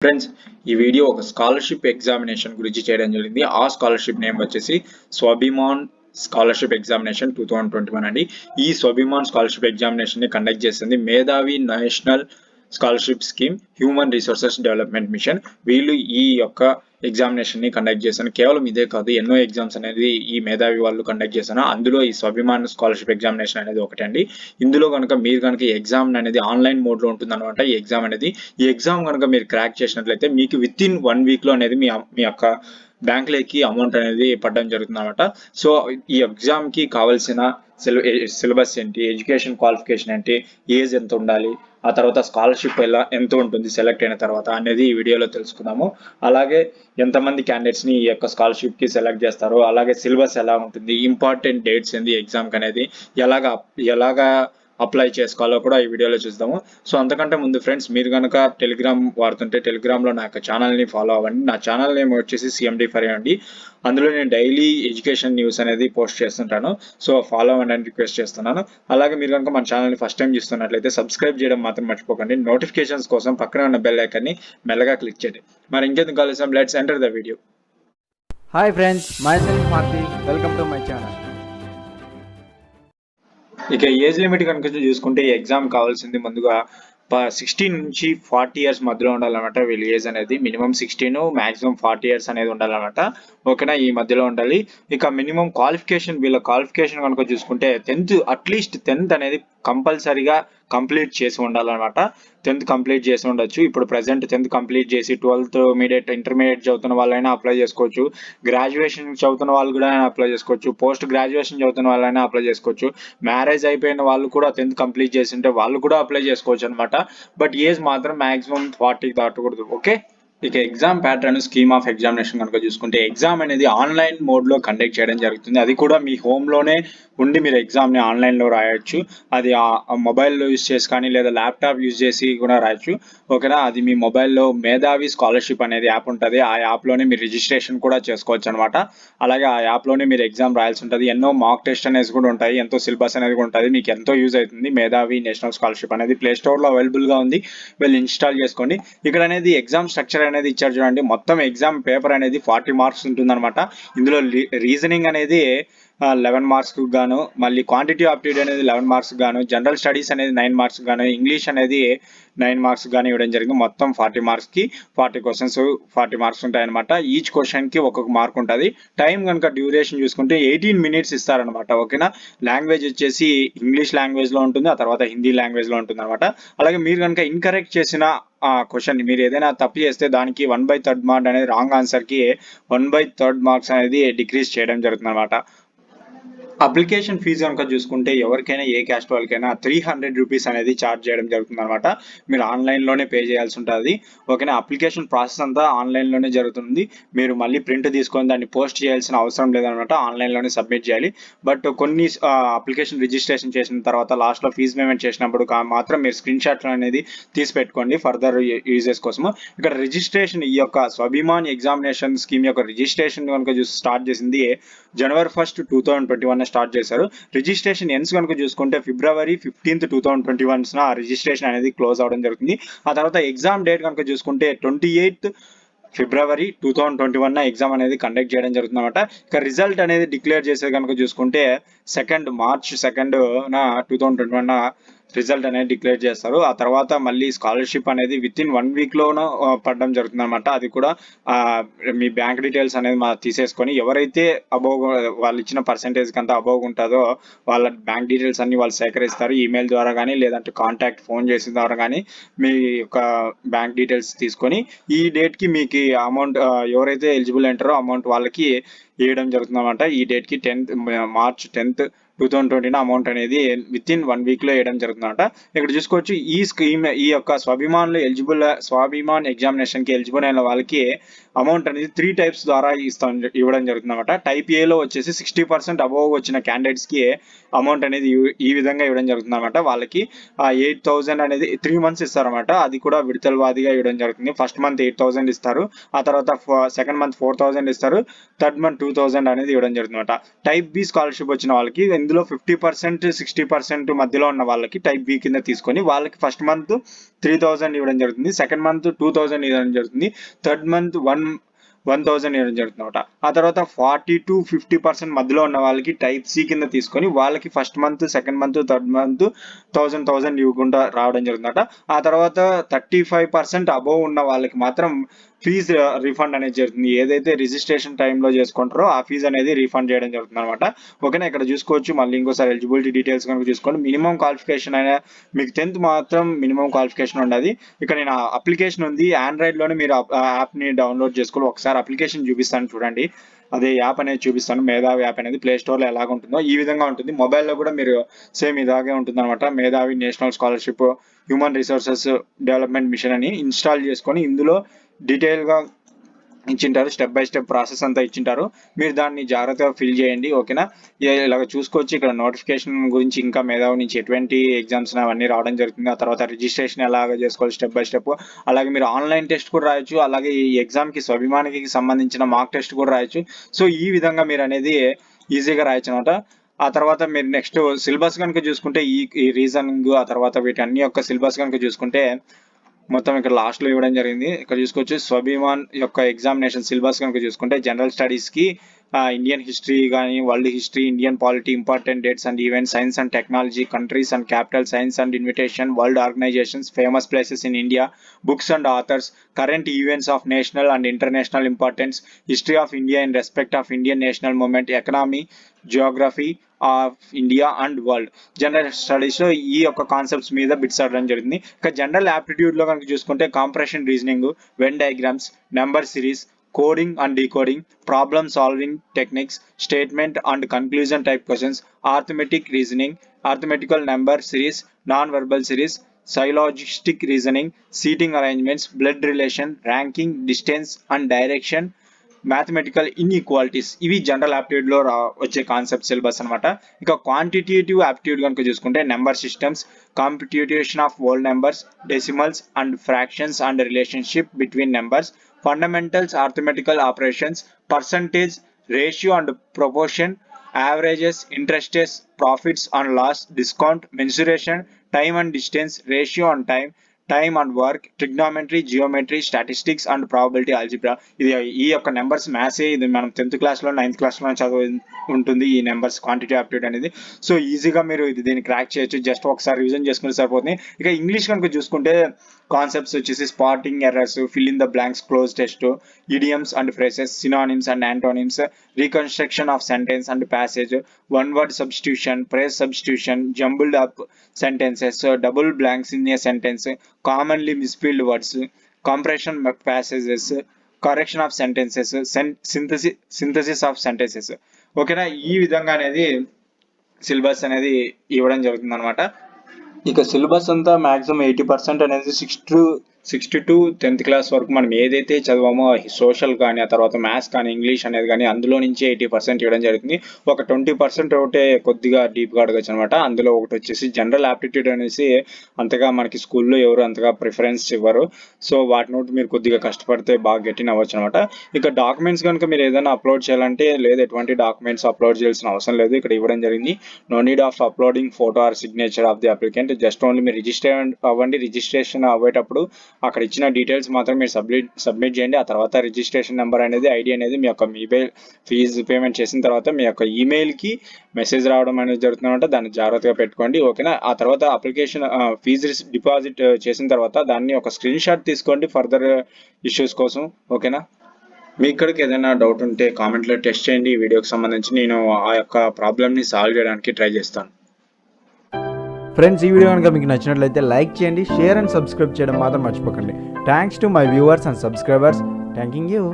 Friends ఈ video ఒక scholarship examination గురించి చేయడం జరిగింది. ఆ స్కాలర్షిప్ నేమ్ వచ్చేసి స్వాభిమాన్ స్కాలర్షిప్ ఎగ్జామినేషన్ 2021 అండి. ఈ స్వాభిమాన్ స్కాలర్షిప్ ఎగ్జామినేషన్ ని కండక్ట్ చేస్తుంది Medhavi national scholarship scheme human resources development mission. వీళ్ళు ఈ యొక్క ఎగ్జామినేషన్ ని కండక్ట్ చేశాను. కేవలం ఇదే కాదు, ఎన్నో ఎగ్జామ్స్ అనేది ఈ మేధావి వాళ్ళు కండక్ట్ చేశాను. అందులో ఈ స్వాభిమాన్ స్కాలర్షిప్ ఎగ్జామినేషన్ అనేది ఒకటి అండి. ఇందులో కనుక మీరు కనుక ఎగ్జామ్ అనేది ఆన్లైన్ మోడ్ లో ఉంటుంది అనమాట. ఈ ఎగ్జామ్ కనుక మీరు క్రాక్ చేసినట్లయితే మీకు విత్ ఇన్ 1 వీక్ లో అనేది మీ యొక్క బ్యాంకులకి అమౌంట్ అనేది పడడం జరుగుతుంది అనమాట. సో ఈ ఎగ్జామ్ కి కావాల్సిన సిలబస్ ఏంటి, ఎడ్యుకేషన్ క్వాలిఫికేషన్ ఏంటి, ఏజ్ ఎంత ఉండాలి, ఆ తర్వాత స్కాలర్షిప్ ఎంత ఉంటుంది సెలెక్ట్ అయిన తర్వాత అనేది ఈ వీడియోలో తెలుసుకుందాము. అలాగే ఎంతమంది క్యాండిడేట్స్ ని ఈ యొక్క స్కాలర్షిప్ కి సెలెక్ట్ చేస్తారు, అలాగే సిలబస్ ఎలా ఉంటుంది, ఇంపార్టెంట్ డేట్స్ ఏంది ఎగ్జామ్ కి అనేది, ఎలాగా అప్లై చేసుకోవాలో కూడా ఈ వీడియోలో చూద్దాము. సో అంతకంటే ముందు ఫ్రెండ్స్, మీరు కనుక టెలిగ్రామ్ వాడుతుంటే టెలిగ్రామ్లో నా యొక్క ఛానల్ని ఫాలో అవ్వండి. నా ఛానల్ నేమ్ వచ్చేసి CMD4 అండి. అందులో నేను డైలీ ఎడ్యుకేషన్ న్యూస్ అనేది పోస్ట్ చేస్తుంటాను. సో ఫాలో అవ్వండి అని రిక్వెస్ట్ చేస్తున్నాను. అలాగే మీరు కనుక మన ఛానల్ని ఫస్ట్ టైం చూస్తున్నట్లయితే సబ్స్క్రైబ్ చేయడం మాత్రం మర్చిపోకండి. నోటిఫికేషన్స్ కోసం పక్కన ఉన్న బెల్ ఐకాన్ని మెల్లగా క్లిక్ చేయండి. మరి ఇంకెందుకు ఆలస్యం, let's enter the video. Hi friends, myself Marty, welcome to my channel. ఇక ఏజ్ లిమిట్ కనుక చూసుకుంటే ఈ ఎగ్జామ్ కావాల్సింది ముందుగా 16 నుంచి 40 ఇయర్స్ మధ్యలో ఉండాలన్నమాట. వీళ్ళ ఏజ్ అనేది మినిమం 16, మాక్సిమం 40 ఇయర్స్ అనేది ఉండాలన్నమాట. ఓకేనా, ఈ మధ్యలో ఉండాలి. ఇక మినిమం క్వాలిఫికేషన్, వీళ్ళ క్వాలిఫికేషన్ కనుక చూసుకుంటే 10th, అట్లీస్ట్ 10th అనేది కంపల్సరీగా కంప్లీట్ చేసి ఉండాలన్నమాట. 10th కంప్లీట్ చేసి ఉండొచ్చు. ఇప్పుడు ప్రెసెంట్ 10th కంప్లీట్ చేసి 12th ఇంటర్మీడియట్ చదువుతున్న వాళ్ళైనా అప్లై చేసుకోవచ్చు. గ్రాడ్యుయేషన్ చదువుతున్న వాళ్ళు కూడా అప్లై చేసుకోవచ్చు. పోస్ట్ గ్రాడ్యుయేషన్ చదువుతున్న వాళ్ళైనా అప్లై చేసుకోవచ్చు. మ్యారేజ్ అయిపోయిన వాళ్ళు కూడా 10th కంప్లీట్ చేసి ఉంటే వాళ్ళు కూడా అప్లై చేసుకోవచ్చు అనమాట. బట్ ఏజ్ మాత్రం మాక్సిమం 40 దాటకూడదు. ఓకే, ఇక exam pattern, scheme of examination కనుక చూసుకుంటే ఎగ్జామ్ అనేది ఆన్లైన్ మోడ్ లో కండక్ట్ చేయడం జరుగుతుంది. అది కూడా మీ హోమ్ లోనే ఉండి మీరు ఎగ్జామ్ ని ఆన్లైన్ లో రాయొచ్చు. అది మొబైల్లో యూజ్ చేసి కానీ లేదా ల్యాప్టాప్ యూజ్ చేసి కూడా రాయొచ్చు. ఓకేనా, అది మీ మొబైల్లో మేధావి స్కాలర్షిప్ అనేది యాప్ ఉంటుంది. ఆ యాప్ లోనే మీరు రిజిస్ట్రేషన్ కూడా చేసుకోవచ్చు అనమాట. అలాగే ఆ యాప్ లోనే మీరు ఎగ్జామ్ రాయాల్సి ఉంటుంది. ఎన్నో మాక్ టెస్ట్ అనేది కూడా ఉంటాయి, ఎంతో సిలబస్ అనేది కూడా ఉంటుంది. మీకు ఎంతో యూజ్ అవుతుంది. మేధావి నేషనల్ స్కాలర్షిప్ అనేది ప్లే స్టోర్ లో అవైలబుల్ గా ఉంది, వెళ్ళి ఇన్స్టాల్ చేసుకోండి. ఇక్కడ అనేది ఎగ్జామ్ స్ట్రక్చర్ అనేది ఇచ్చారు చూడండి. మొత్తం ఎగ్జామ్ పేపర్ అనేది 40 మార్క్స్ ఉంటుంది అనమాట. ఇందులో రీజనింగ్ అనేది 11 మార్క్స్ గాను, మళ్ళీ క్వాంటిటీ ఆప్టిట్యూడ్ అనేది 11 మార్క్స్ గాను, జనరల్ స్టడీస్ అనేది 9 మార్క్స్ గాను, ఇంగ్లీష్ అనేది 9 మార్క్స్ గాను ఇవ్వడం జరిగింది. మొత్తం 40 మార్క్స్ కి 40 క్వశ్చన్స్ 40 మార్క్స్ ఉంటాయన్నమాట. ఈచ్ క్వశ్చన్ కి ఒక్కొక్క మార్క్ ఉంటుంది. టైం కనుక డ్యూరేషన్ చూసుకుంటే 18 మినిట్స్ ఇస్తారనమాట. ఓకేనా, లాంగ్వేజ్ వచ్చేసి ఇంగ్లీష్ లాంగ్వేజ్ లో ఉంటుంది, ఆ తర్వాత హిందీ లాంగ్వేజ్ లో ఉంటుంది అనమాట. అలాగే మీరు కనుక ఇన్కరెక్ట్ చేసిన క్వశ్చన్, మీరు ఏదైనా తప్పు చేస్తే దానికి 1/3 మార్క్ అనేది, రాంగ్ ఆన్సర్ కి 1/3 మార్క్స్ అనేది డిక్రీజ్ చేయడం జరుగుతుంది అనమాట. అప్లికేషన్ ఫీజు కనుక చూసుకుంటే ఎవరికైనా, ఏ క్యాస్ట్ వాళ్ళకైనా 300 రూపీస్ అనేది ఛార్జ్ చేయడం జరుగుతుంది అనమాట. మీరు ఆన్లైన్లోనే పే చేయాల్సి ఉంటుంది. ఓకేనా, అప్లికేషన్ ప్రాసెస్ అంతా ఆన్లైన్లోనే జరుగుతుంది. మీరు మళ్ళీ ప్రింట్ తీసుకొని దాన్ని పోస్ట్ చేయాల్సిన అవసరం లేదనమాట. ఆన్లైన్లోనే సబ్మిట్ చేయాలి. బట్ కొన్ని అప్లికేషన్ రిజిస్ట్రేషన్ చేసిన తర్వాత లాస్ట్లో ఫీజు పేమెంట్ చేసినప్పుడు మాత్రం మీరు స్క్రీన్ షాట్లు అనేది తీసి పెట్టుకోండి ఫర్దర్ యూజెస్ కోసము. ఇక్కడ రిజిస్ట్రేషన్, ఈ యొక్క స్వాభిమాన్ ఎగ్జామినేషన్ స్కీమ్ యొక్క రిజిస్ట్రేషన్ కనుక స్టార్ట్ చేసింది January 1st, 2021 స్టార్ట్ చేశారు. రిజిస్ట్రేషన్ ఎన్స్ కనుక చూసుకుంటే February 15th, 2021 రిజిస్ట్రేషన్ అనేది క్లోజ్ అవడం జరుగుతుంది. ఆ తర్వాత ఎగ్జామ్ డేట్ కనుక చూసుకుంటే 28th February 2021 ఎగ్జామ్ అనేది కండక్ట్ చేయడం జరుగుతుంది అనమాట. ఇక రిజల్ట్ అనేది డిక్లేర్ చేసేది కనుక చూసుకుంటే March 2nd 2021 రిజల్ట్ అనేది డిక్లేర్ చేస్తారు. ఆ తర్వాత మళ్ళీ స్కాలర్షిప్ అనేది విత్ ఇన్ 1 వీక్ లోనూ పడడం జరుగుతుంది అనమాట. అది కూడా మీ బ్యాంక్ డీటెయిల్స్ అనేది తీసేసుకొని, ఎవరైతే అబోవ్ వాళ్ళు ఇచ్చిన పర్సెంటేజ్ కంతా అబోవ్ ఉంటుందో వాళ్ళ బ్యాంక్ డీటెయిల్స్ అన్ని వాళ్ళు సేకరిస్తారు. ఈమెయిల్ ద్వారా కానీ లేదంటే కాంటాక్ట్ ఫోన్ చేసిన ద్వారా కానీ మీ యొక్క బ్యాంక్ డీటెయిల్స్ తీసుకొని ఈ డేట్ కి మీకు అమౌంట్, ఎవరైతే ఎలిజిబుల్ అంటారో అమౌంట్ వాళ్ళకి వేయడం జరుగుతుంది అనమాట. ఈ డేట్ కి March 10th 2020 అమౌంట్ అనేది విత్ ఇన్ 1 వీక్ లో వేయడం జరుగుతుందన్నమాట. ఇక్కడ చూసుకోవచ్చు, ఈ స్కీమ్, ఈ యొక్క స్వాభిమాన్ ఎగ్జామినేషన్ కి ఎలిజిబుల్ అయిన వాళ్ళకి అమౌంట్ అనేది 3 టైప్స్ ద్వారా ఇవ్వడం జరుగుతుంది అనమాట. టైప్ ఏలో వచ్చేసి 60% అబోవ్ వచ్చిన క్యాండిడేట్స్కి అమౌంట్ అనేది ఈ విధంగా ఇవ్వడం జరుగుతుంది అనమాట. వాళ్ళకి 8,000 అనేది 3 మంత్స్ ఇస్తారన్నమాట. అది కూడా విడతల వారీగా ఇవ్వడం జరుగుతుంది. ఫస్ట్ మంత్ 8,000 ఇస్తారు, ఆ తర్వాత సెకండ్ మంత్ 4,000 ఇస్తారు, థర్డ్ మంత్ 2,000 అనేది ఇవ్వడం జరుగుతుంది అనమాట. టైప్ బి స్కాలర్షిప్ వచ్చిన వాళ్ళకి ఇందులో 50% 60% మధ్యలో ఉన్న వాళ్ళకి టైప్ బి కింద తీసుకొని వాళ్ళకి ఫస్ట్ మంత్ 3,000 ఇవ్వడం జరుగుతుంది, సెకండ్ మంత్ 2,000 ఇవ్వడం జరుగుతుంది, థర్డ్ మంత్ 1,000 ఇవ్వడం జరుగుతుంది అనమాట. ఆ తర్వాత 40 to 50% మధ్యలో ఉన్న వాళ్ళకి టైప్ సి కింద తీసుకొని వాళ్ళకి first month, second month, third month 1,000 ఇవ్వకుండా రావడం జరుగుతుందట. ఆ తర్వాత 35% అబోవ్ ఉన్న వాళ్ళకి మాత్రం ఫీజు రిఫండ్ అనేది జరుగుతుంది. ఏదైతే రిజిస్ట్రేషన్ టైంలో చేసుకుంటారో ఆ ఫీజు అనేది రీఫండ్ చేయడం జరుగుతుంది అనమాట. ఓకేనా, ఇక్కడ చూసుకోవచ్చు. మళ్ళీ ఇంకోసారి ఎలిజిబిలిటీ డీటెయిల్స్ కనుక చూసుకోండి. మినిమం క్వాలిఫికేషన్ అయినా మీకు 10th మాత్రం మినిమం క్వాలిఫికేషన్ ఉండదు. ఇక్కడ నేను అప్లికేషన్ ఉంది, ఆండ్రాయిడ్లోనే మీరు యాప్ని డౌన్లోడ్ చేసుకోవాలి. ఒకసారి అప్లికేషన్ చూపిస్తాను చూడండి. అదే యాప్ అనేది చూపిస్తాను. మేధావి యాప్ అనేది ప్లే స్టోర్లో ఎలాగ ఉంటుందో ఈ విధంగా ఉంటుంది. మొబైల్లో కూడా మీరు సేమ్ ఇలాగే ఉంటుంది అనమాట. Medhavi national scholarship human resources development mission అని ఇన్స్టాల్ చేసుకొని ఇందులో డీటెయిల్గా ఇచ్చింటారు, స్టెప్ బై స్టెప్ ప్రాసెస్ అంతా ఇచ్చింటారు. మీరు దాన్ని జాగ్రత్తగా ఫిల్ చేయండి. ఓకేనా, ఇలాగ చూసుకోవచ్చు. ఇక్కడ నోటిఫికేషన్ గురించి ఇంకా మేధావి నుంచి ఎటువంటి ఎగ్జామ్స్ అవన్నీ రావడం జరుగుతుంది. ఆ తర్వాత రిజిస్ట్రేషన్ ఎలాగ చేసుకోవాలి స్టెప్ బై స్టెప్. అలాగే మీరు ఆన్లైన్ టెస్ట్ కూడా రాయొచ్చు, అలాగే ఈ ఎగ్జామ్కి స్వాభిమానికి సంబంధించిన మాక్ టెస్ట్ కూడా రాయొచ్చు. సో ఈ విధంగా మీరు అనేది ఈజీగా రాయొచ్చు అనమాట. ఆ తర్వాత మీరు నెక్స్ట్ సిలబస్ కనుక చూసుకుంటే ఈ రీజనింగ్, ఆ తర్వాత వీటి అన్ని యొక్క సిలబస్ కనుక చూసుకుంటే మొత్తం ఇక్కడ లాస్ట్లో ఇవ్వడం జరిగింది. ఇక్కడ చూసుకోవచ్చు. స్వాభిమాన్ యొక్క ఎగ్జామినేషన్ సిలబస్ కనుక చూసుకుంటే జనరల్ స్టడీస్కి ఇండియన్ హిస్టరీ కానీ, world history, Indian polity, important dates and events, science and technology, countries and capital, science and invitation, world organisations, famous places in India, books and authors, current events of national and international importance, history of India in respect of Indian national movement, economy, geography of India and world. General స్టడీస్లో ఈ యొక్క concepts మీద bits అడగడం జరిగింది. ఇక general యాప్టిట్యూడ్లో కనుక చూసుకుంటే compression reasoning, Venn diagrams, number series, coding and decoding, problem solving techniques, statement and conclusion type questions, arithmetic reasoning, arithmetical number series, non-verbal series, syllogistic reasoning, seating arrangements, blood relation, ranking, distance and direction, mathematical inequalities. ఇవి general aptitude లో వచ్చే concept syllabus అనమాట. ఇక quantitative aptitude కనుక చూసుకుంటే number systems, computation of whole numbers, decimals and fractions and relationship between numbers, fundamentals arithmetical operations, percentage, ratio and proportion, averages, interests, profits and loss, discount, mensuration, time and distance, ratio and time and work, trigonometry, geometry, statistics and probability algebra. ఇది ఈ యొక్క numbers maths, ఇది మనం 10th క్లాస్లో 9th క్లాస్లో చదువు ఉంటుంది ఈ నెంబర్స్ క్వాంటిటీ యాప్టిట్యూడ్ అనేది. సో ఈజీగా మీరు దీన్ని క్రాక్ చేయొచ్చు. జస్ట్ ఒకసారి రివిజన్ చేసుకుంటే సరిపోతుంది. ఇక ఇంగ్లీష్ కనుక చూసుకుంటే కాన్సెప్ట్స్ వచ్చేసి spotting errors, fill in the blanks, cloze test, idioms and phrases, synonyms and antonyms, reconstruction of sentence and passage, one word substitution, phrase substitution, jumbled up sentences, double blanks in a sentence, commonly misspelled words, comprehension passages, correction of sentences, synthesis of sentences. ఓకేనా, ఈ విధంగా అనేది syllabus అనేది ఇవ్వడం జరుగుతుంది అనమాట. ఇక syllabus అంతా మాక్సిమం 80% అనేది 6 to 10th క్లాస్ వరకు మనం ఏదైతే చదివామో సోషల్ కానీ, ఆ తర్వాత మ్యాథ్స్ కానీ, ఇంగ్లీష్ అనేది కానీ అందులో నుంచి 80% ఇవ్వడం జరుగుతుంది. ఒక 20% ఒకటే కొద్దిగా డీప్గా అడగచ్చు అనమాట. అందులో ఒకటి వచ్చేసి జనరల్ యాప్టిట్యూడ్ అనేసి అంతగా మనకి స్కూల్లో ఎవరు అంతగా ప్రిఫరెన్స్ ఇవ్వరు. సో వాటి నోటి మీరు కొద్దిగా కష్టపడితే బాగా గెట్టిన అవ్వచ్చు అనమాట. ఇక డాక్యుమెంట్స్ కనుక మీరు ఏదైనా అప్లోడ్ చేయాలంటే లేదు, ఎటువంటి డాక్యుమెంట్స్ అప్లోడ్ చేయాల్సిన అవసరం లేదు. ఇక్కడ ఇవ్వడం జరిగింది, no need of uploading photo or signature of the applicant, just only మీరు రిజిస్టర్ అవ్వండి. రిజిస్ట్రేషన్ అవ్వేటప్పుడు అక్కడ ఇచ్చిన డీటెయిల్స్ మాత్రం మీరు సబ్మిట్ చేయండి. ఆ తర్వాత రిజిస్ట్రేషన్ నెంబర్ అనేది, ఐడి అనేది మీ యొక్క మొబైల్ ఫీజు పేమెంట్ చేసిన తర్వాత మీ యొక్క ఈమెయిల్కి మెసేజ్ రావడం అనేది జరుగుతుందన్నమాట. దాన్ని జాగ్రత్తగా పెట్టుకోండి. ఓకేనా, ఆ తర్వాత అప్లికేషన్ ఫీజు డిపాజిట్ చేసిన తర్వాత దాన్ని ఒక స్క్రీన్ షాట్ తీసుకోండి ఫర్దర్ ఇష్యూస్ కోసం. ఓకేనా, మీ ఇక్కడికి ఏదైనా డౌట్ ఉంటే కామెంట్లో టెస్ట్ చేయండి. ఈ వీడియోకి సంబంధించి నేను ఆ యొక్క ప్రాబ్లమ్ని సాల్వ్ చేయడానికి ట్రై చేస్తాను. ఫ్రెండ్స్, ఈ వీడియో కనుక మీకు నచ్చినట్లయితే లైక్ చేయండి, షేర్ అండ్ సబ్స్క్రైబ్ చేయడం మాత్రం మర్చిపోకండి. Thanks to my viewers and subscribers. Thanking you.